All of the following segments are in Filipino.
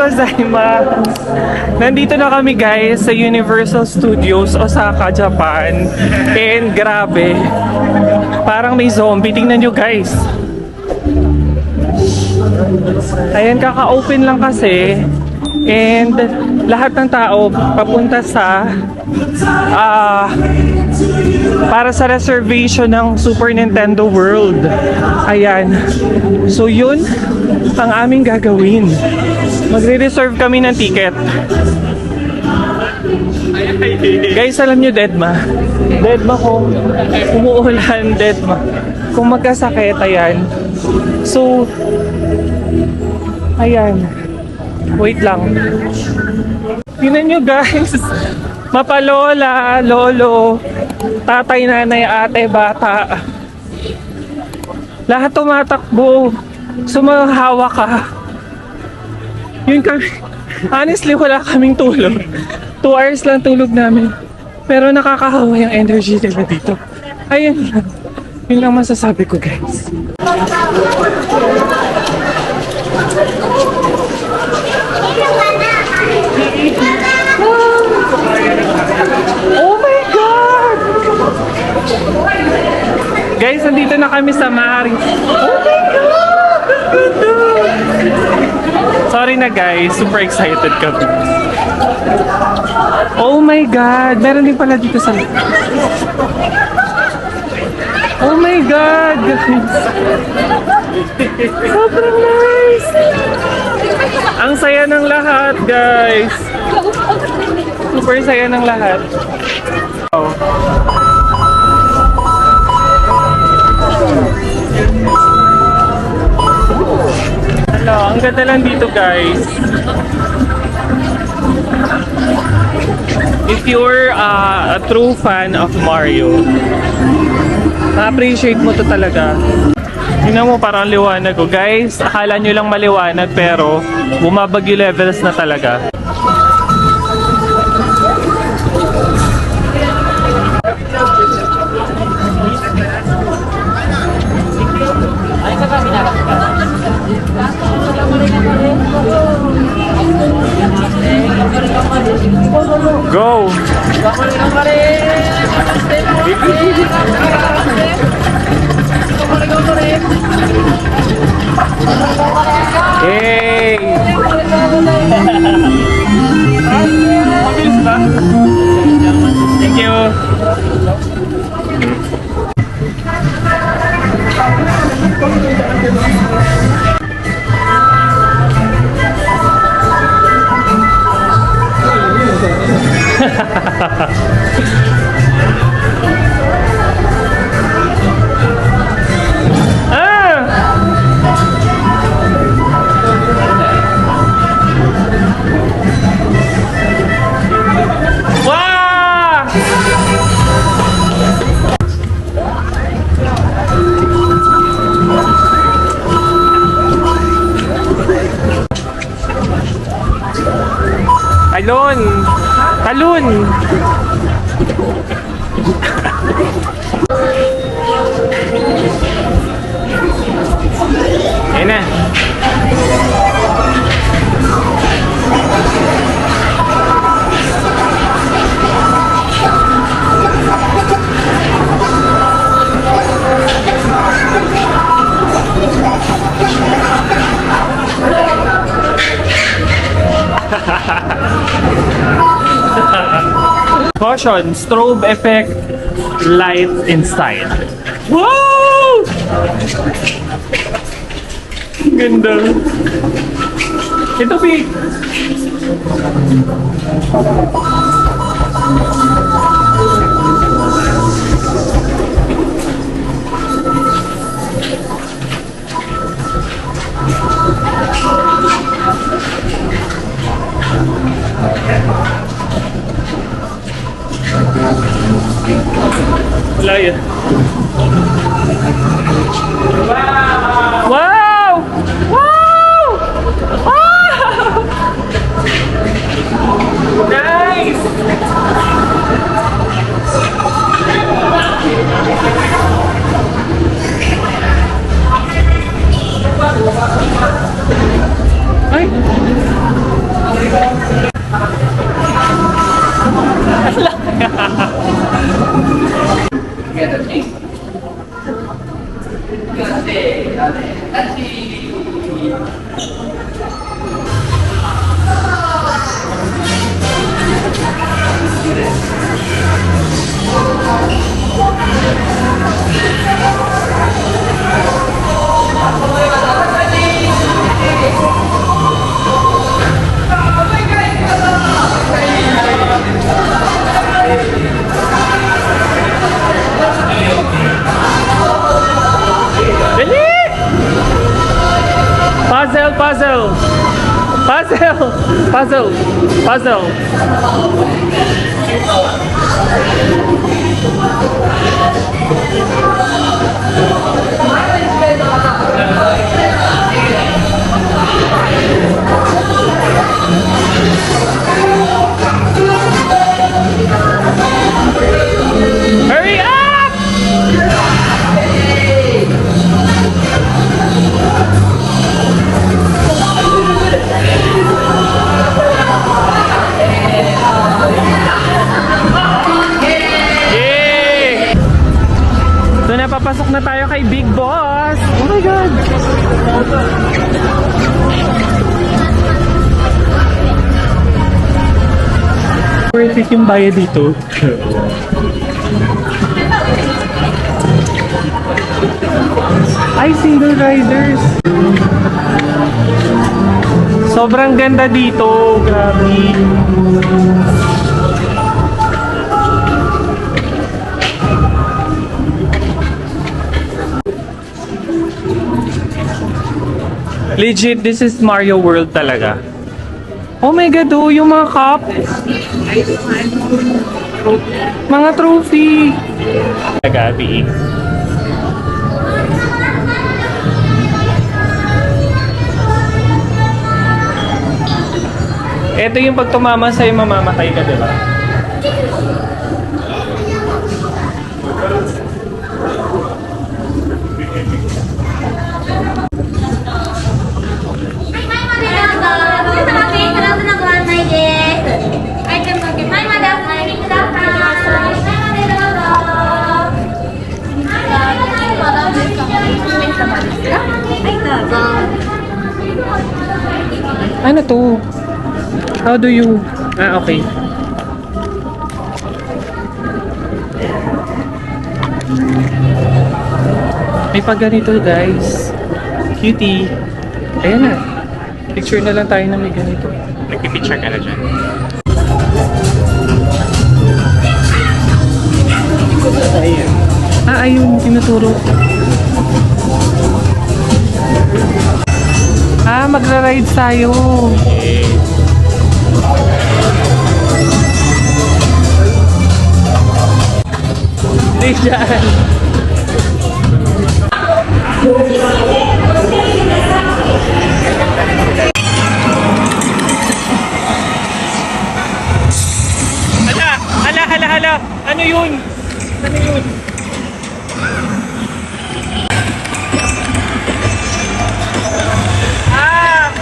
gozaimasu! Nandito na kami guys sa Universal Studios, Osaka, Japan. And grabe, parang may zombie. Tingnan nyo guys. Ayan, kaka-open lang kasi. And lahat ng tao papunta sa para sa reservation ng Super Nintendo World. Ayan. So yun ang aming gagawin. Magre-reserve kami ng ticket. Guys, alam nyo, Deadma. Deadma kung umuulan, Deadma. Kung magkasakit, ayan. So, ayan. Wait lang. Tingnan nyo guys. Mapalola, lolo, tatay, nanay, ate, bata. Lahat tumatakbo. Sumahawa ka. Yun kami. Honestly, wala kaming tulog. 2 hours lang tulog namin. Pero nakakahawa yung energy nila dito. Ayun lang. Yun lang masasabi ko guys. Oh my God! Guys, nandito na kami sa Maris. Oh my God! Sorry na guys, super excited kami. Oh my God! Meron din pala dito sa... Oh my God! Sobrang nice! Ang saya ng lahat, guys! Super saya ng lahat. Oh. Hello, ang ganda lang dito, guys. If you're a true fan of Mario, ma-appreciate mo to talaga. Tingnan mo, parang liwanag ko. Guys, akala nyo lang maliwanag pero bumabagyo levels na talaga. Go! Hey! Mabilis ba? Thank you! Talon! Talon! Ayan na. Caution, strobe effect, light inside. Wow! Ganda. Ito, Pig. Wala yan. Wow! Wow! Wow! Wow! Nice! Ay! Dali! Puzzle, puzzle! Puzzle! Puzzle! Puzzle! Hurry up! Yay! So napapasok na tayo kay Big Boss. Oh my God! Worth it yung bayad dito. Ay, single riders. Sobrang ganda dito. Grabe. Legit, this is Mario World talaga. Oh my God, oh, yung mga cup. Mga trophy. Gabi. Ito yung pag tumama sa'yo, mamamatay ka, diba? Ano to? How do you... Ah, okay. May pag ganito, guys. Cutie. Ayan na. Picture na lang tayo na may ganito. Nagpipicture ka na dyan. Ayun. Ah, ayun. Tinuturo. Ah, magra-ride tayo. Okay. Hindi dyan. Hala. Ano yun? Ano yun? Ah!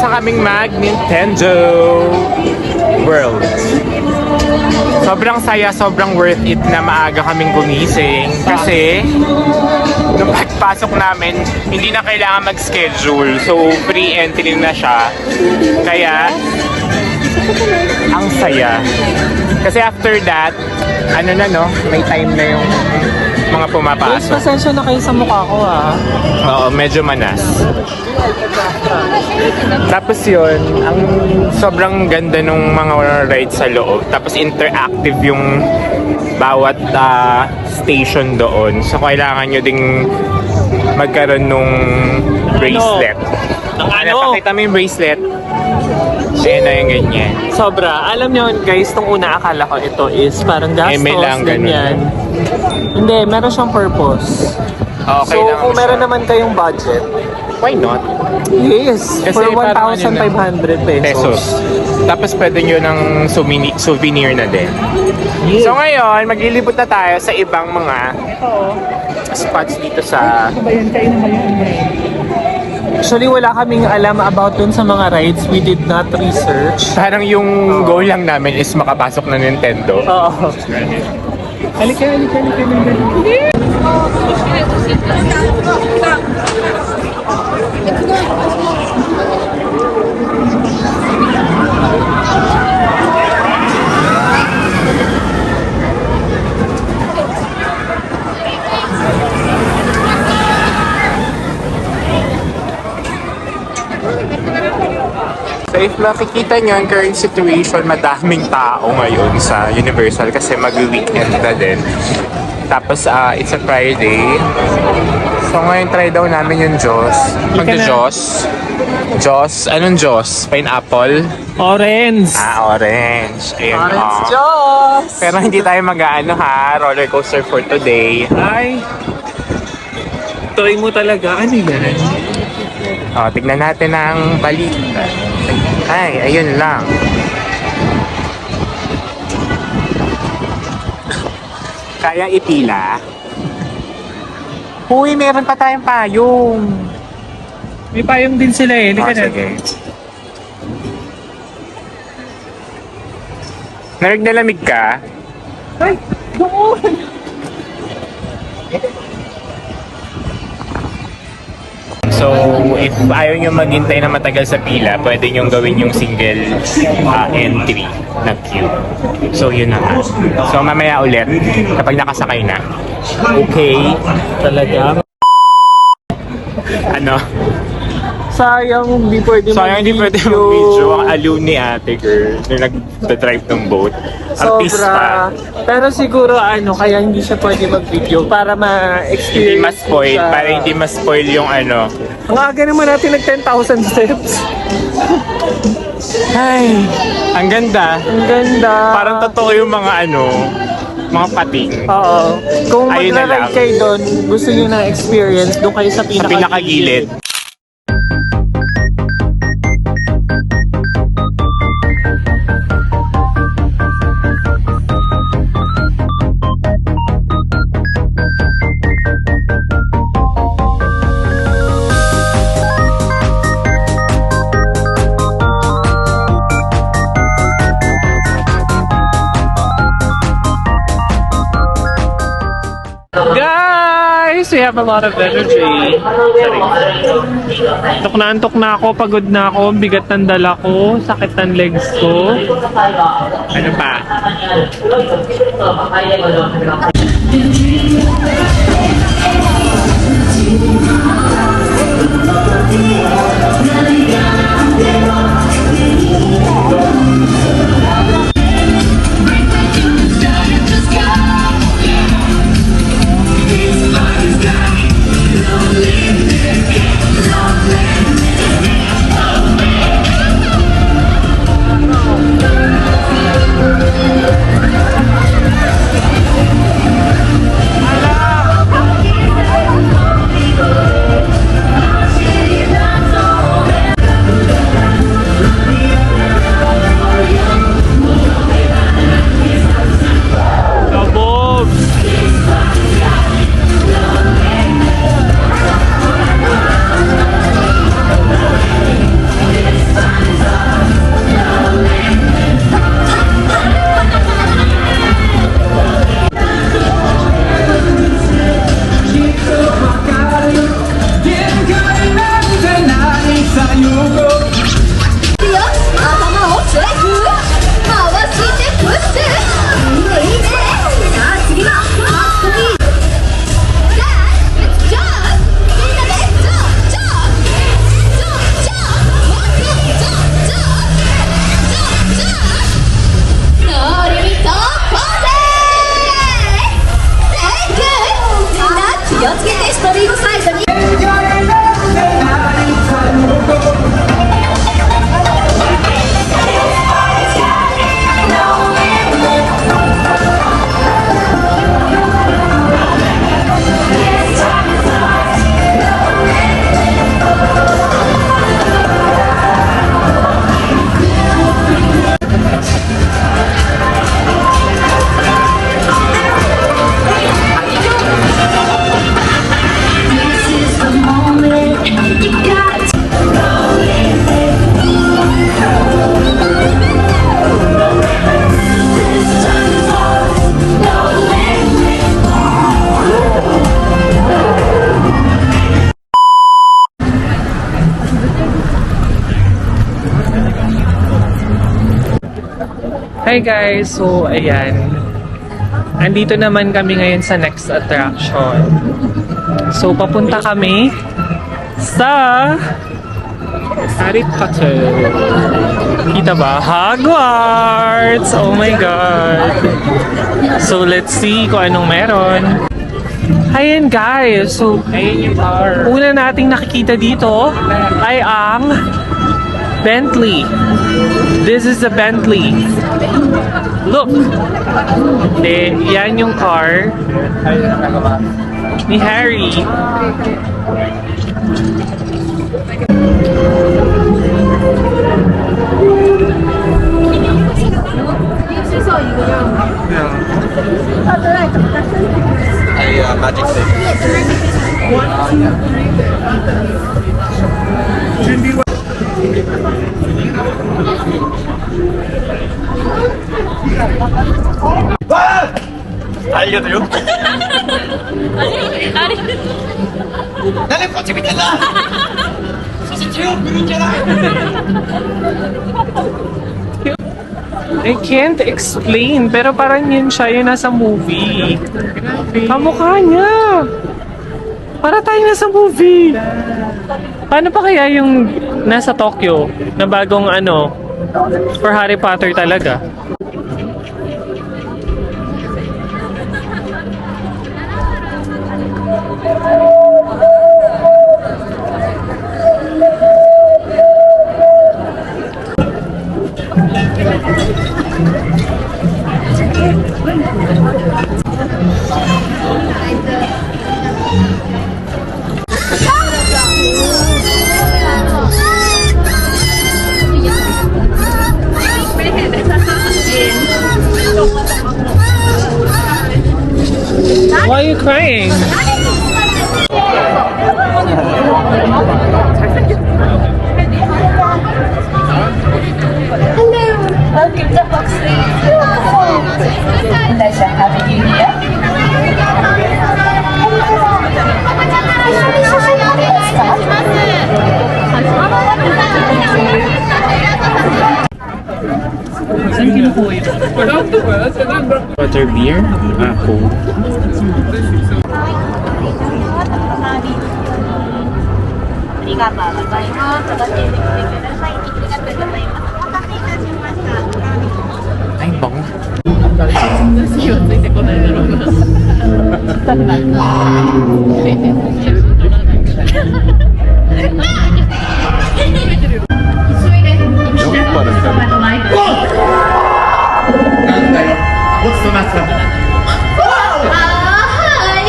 isa kaming mag-Nintendo World. Sobrang saya, sobrang worth it na maaga kaming gumising. Kasi, nung pagpasok namin, hindi na kailangan mag-schedule. So, free entry na siya. Kaya, ang saya. Kasi after that, ano na no, may time na yung mga Guys, pumapasok. pasensya na kayo sa mukha ko ah. Oo, medyo manas. Tapos yun, ang sobrang ganda nung mga rides sa loob. Tapos interactive yung bawat station doon. So kailangan nyo ding magkaroon nung bracelet. Ng ano? Pakita mo yung bracelet. Ayan na yung ganyan. Sobra. Alam nyo guys, nung una akala ko ito is parang gastos, Eme lang, ganun. ganyan. Hindi, meron siyang purpose. Okay So, lang kung siya. meron naman kayong budget, Why not? yes, Kasi for parang 1,500 pesos. Pesos. Tapos pwede nyo ng souvenir na din. Yes. So ngayon, maglilibot na tayo sa ibang mga spots dito sa... Actually, wala kaming alam about dun sa mga rides. We did not research. Parang yung goal lang namin is makapasok na Nintendo. Oo. Halika. So if makikita nyo ang current situation, madaming tao ngayon sa Universal kasi mag-weekend na din. Tapos it's a Friday. So ngayon try daw namin yung Joss. Magda-Joss. Joss? Anong Joss? Pineapple? Orange. Orange. Ayun Orange oh. Joss. Pero hindi tayo mag-ano ha, roller coaster for today. Ay. Toy mo talaga. Ano yan? Tignan natin ang balita. Ay, ayun lang. Kaya ipila. Uy, meron pa tayong payong. May payong din sila eh. Halika na. Sige. Nalamig ka? Ay, doon. So, if ayaw nyo maghintay na matagal sa pila, pwede nyo gawin yung single entry na queue. So, yun na nga. So, mamaya ulit, kapag nakasakay na. Okay. Talaga? Ano? Sayang, hindi pwede Sayang hindi pwede mag-video. Ang aliw ni ate girl na nag-drive ng boat. Artista. Pero siguro kaya hindi siya pwede mag-video para ma-experience Hindi ma-spoil. siya. Para hindi ma-spoil yung ano. Ang aga naman natin nag 10,000 steps. Ay, ang ganda. Ang ganda. Parang totoo yung mga mga pating. Oo. Kung Ayun na magra-ride lang. kayo doon, gusto niyo na experience, doon kayo sa Sa pinakagilid. pinakagilid. Guys, we have a lot of energy. Antok na ako, pagod na ako, bigat ng dala ko, sakit ng legs ko. Ano pa? Kabog! 気をつけてストリートサイドにHi guys! So, ayan. Andito naman kami ngayon sa next attraction. So, papunta kami sa Harry Potter. Kita ba? Hogwarts! Oh my God! So, let's see kung anong meron. Ayan guys! So, una nating nakikita dito ay ang Bentley. This is a Bentley. Look! Yan yung car ni Harry. Magic stick. 알려드려? 나는 뻗치고 있잖아! 사실 제가 그랬잖아! I can't explain, pero parang yun siya yung nasa movie. Kamukha niya. Para tayo nasa movie. Paano pa kaya yung nasa Tokyo na bagong for Harry Potter talaga? Why are you crying? Welcome to Huxley. Pleasure having you here. Saan kinukuha ito? Water beer? Cool. ありがとうございます。楽しんできてください。ありがとうございます。お待たせいたしました。 Ay, bong. What's the matter? Hi!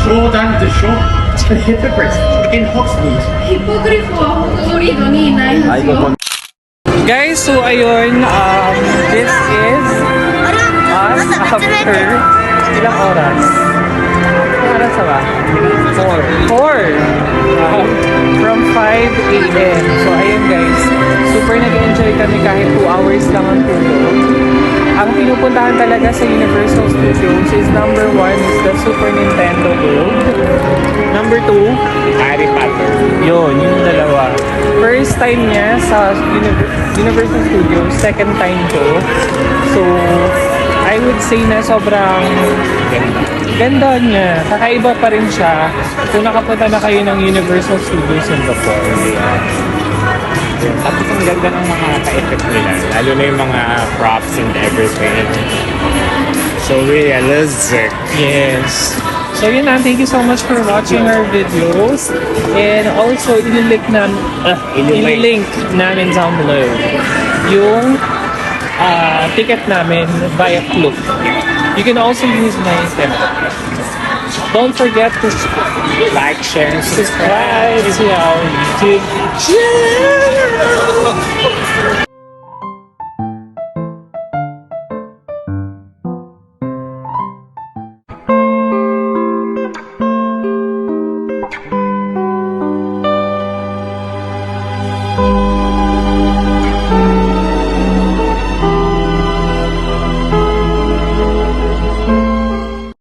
Jordan the Short, a hypocrite in Hogsmeade. ヒポグリフはホグリードにいないはずよ。 Guys, so ayun, this is us after ilang oras? Ilang oras na ba? 4. From 5 a.m. So ayun guys, super nag-enjoy kami kahit 2 hours lang ang tulog. Ang pinupuntahan talaga sa Universal Studios is number 1 is the Super Nintendo World. Number 2, Harry Potter. yun, yung dalawa. First time niya sa Universal Studios, second time ko. So, I would say na sobrang ganda niya. Kakaiba pa rin siya kung nakapunta na kayo ng Universal Studios Singapore. Tapos ang ganda ng mga ka-effect nila. Lalo na yung mga props and everything. So realistic. Yes. So yun na, thank you so much for watching our videos. And also, ililink namin down below yung ticket namin via Klook. You can also use my internet. Don't forget to like, share, and subscribe to our YouTube channel.